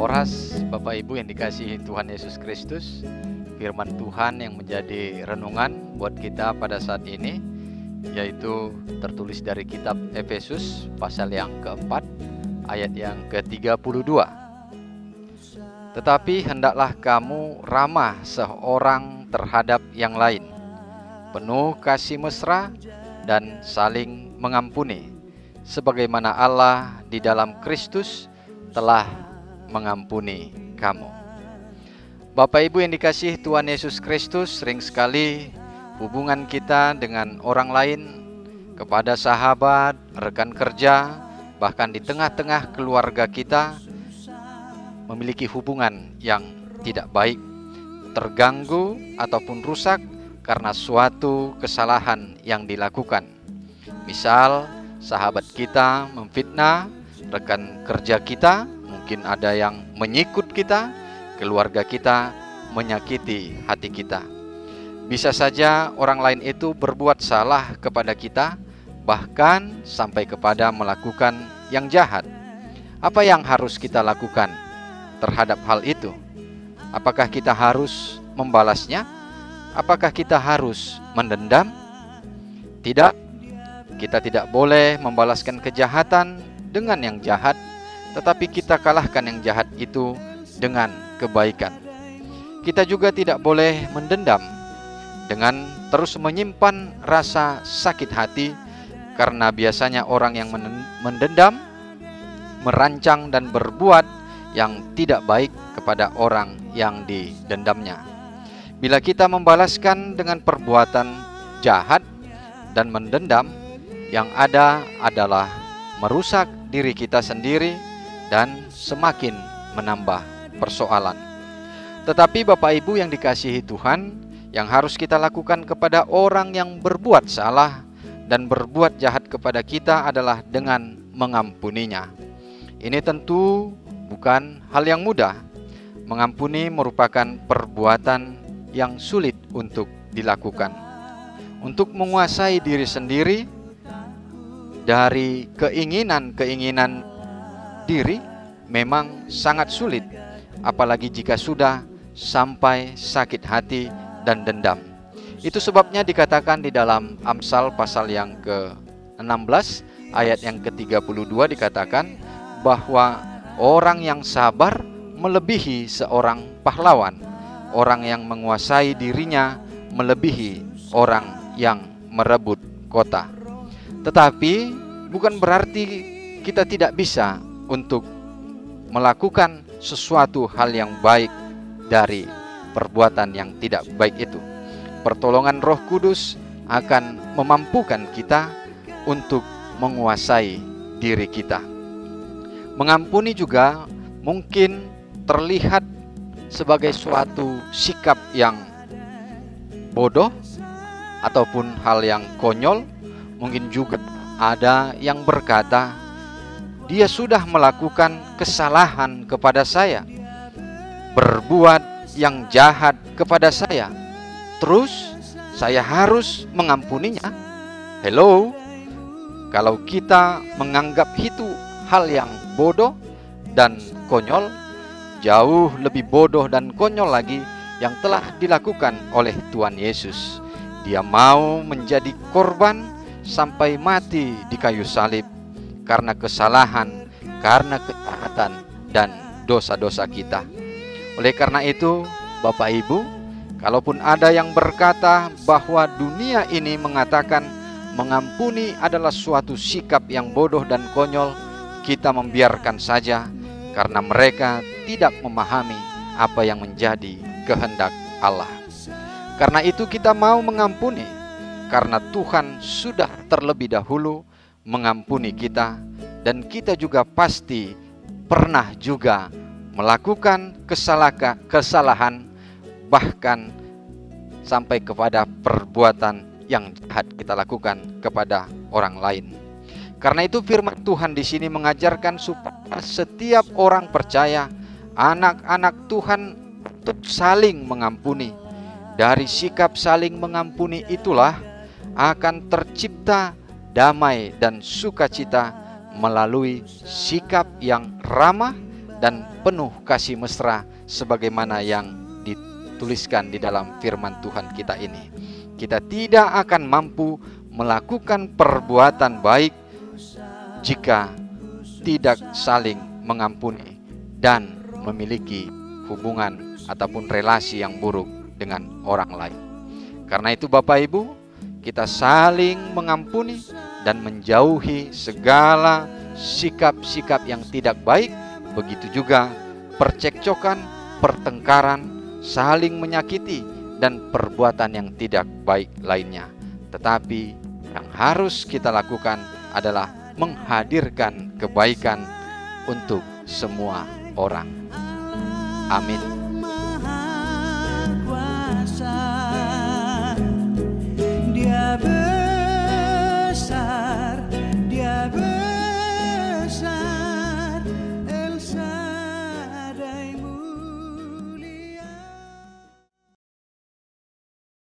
Horas, Bapak Ibu yang dikasihi Tuhan Yesus Kristus, firman Tuhan yang menjadi renungan buat kita pada saat ini, yaitu tertulis dari kitab Efesus pasal yang keempat, ayat yang ke-32. Tetapi hendaklah kamu ramah seorang terhadap yang lain, penuh kasih mesra dan saling mengampuni, sebagaimana Allah di dalam Kristus telah mengampuni kamu. Bapak Ibu yang dikasihi Tuhan Yesus Kristus, sering sekali hubungan kita dengan orang lain, kepada sahabat, rekan kerja, bahkan di tengah-tengah keluarga kita, memiliki hubungan yang tidak baik, terganggu ataupun rusak karena suatu kesalahan yang dilakukan. Misal, sahabat kita memfitnah rekan kerja kita, mungkin ada yang menyikut kita, keluarga kita menyakiti hati kita. Bisa saja orang lain itu berbuat salah kepada kita, bahkan sampai kepada melakukan yang jahat. Apa yang harus kita lakukan terhadap hal itu? Apakah kita harus membalasnya? Apakah kita harus mendendam? Tidak. Kita tidak boleh membalaskan kejahatan dengan yang jahat, tetapi kita kalahkan yang jahat itu dengan kebaikan. Kita juga tidak boleh mendendam dengan terus menyimpan rasa sakit hati, karena biasanya orang yang mendendam merancang dan berbuat yang tidak baik kepada orang yang didendamnya. Bila kita membalaskan dengan perbuatan jahat dan mendendam, yang ada adalah merusak diri kita sendiri dan semakin menambah persoalan. Tetapi Bapak Ibu yang dikasihi Tuhan, yang harus kita lakukan kepada orang yang berbuat salah dan berbuat jahat kepada kita adalah dengan mengampuninya. Ini tentu bukan hal yang mudah. Mengampuni merupakan perbuatan yang sulit untuk dilakukan. Untuk menguasai diri sendiri dari keinginan-keinginan diri memang sangat sulit, apalagi jika sudah sampai sakit hati dan dendam. Itu sebabnya dikatakan di dalam Amsal pasal yang ke-16 ayat yang ke-32 dikatakan bahwa orang yang sabar melebihi seorang pahlawan, orang yang menguasai dirinya melebihi orang yang merebut kota. Tetapi bukan berarti kita tidak bisa untuk melakukan sesuatu hal yang baik dari perbuatan yang tidak baik itu. Pertolongan Roh Kudus akan memampukan kita untuk menguasai diri kita. Mengampuni juga mungkin terlihat sebagai suatu sikap yang bodoh ataupun hal yang konyol. Mungkin juga ada yang berkata, dia sudah melakukan kesalahan kepada saya, berbuat yang jahat kepada saya, terus saya harus mengampuninya. Hello, kalau kita menganggap itu hal yang bodoh dan konyol, jauh lebih bodoh dan konyol lagi yang telah dilakukan oleh Tuhan Yesus. Dia mau menjadi korban sampai mati di kayu salib karena kesalahan, karena kejahatan dan dosa-dosa kita. Oleh karena itu, Bapak Ibu, kalaupun ada yang berkata bahwa dunia ini mengatakan mengampuni adalah suatu sikap yang bodoh dan konyol, kita membiarkan saja, karena mereka tidak memahami apa yang menjadi kehendak Allah. Karena itu kita mau mengampuni, karena Tuhan sudah terlebih dahulu mengampuni kita, dan kita juga pasti pernah juga melakukan kesalahan, bahkan sampai kepada perbuatan yang jahat kita lakukan kepada orang lain. Karena itu firman Tuhan di sini mengajarkan supaya setiap orang percaya, anak-anak Tuhan, untuk saling mengampuni. Dari sikap saling mengampuni itulah akan tercipta damai dan sukacita melalui sikap yang ramah dan penuh kasih mesra sebagaimana yang dituliskan di dalam firman Tuhan kita ini. Kita tidak akan mampu melakukan perbuatan baik jika tidak saling mengampuni dan memiliki hubungan ataupun relasi yang buruk dengan orang lain. Karena itu Bapak Ibu, kita saling mengampuni dan menjauhi segala sikap-sikap yang tidak baik. Begitu juga percekcokan, pertengkaran, saling menyakiti, dan perbuatan yang tidak baik lainnya. Tetapi yang harus kita lakukan adalah menghadirkan kebaikan untuk semua orang. Amin.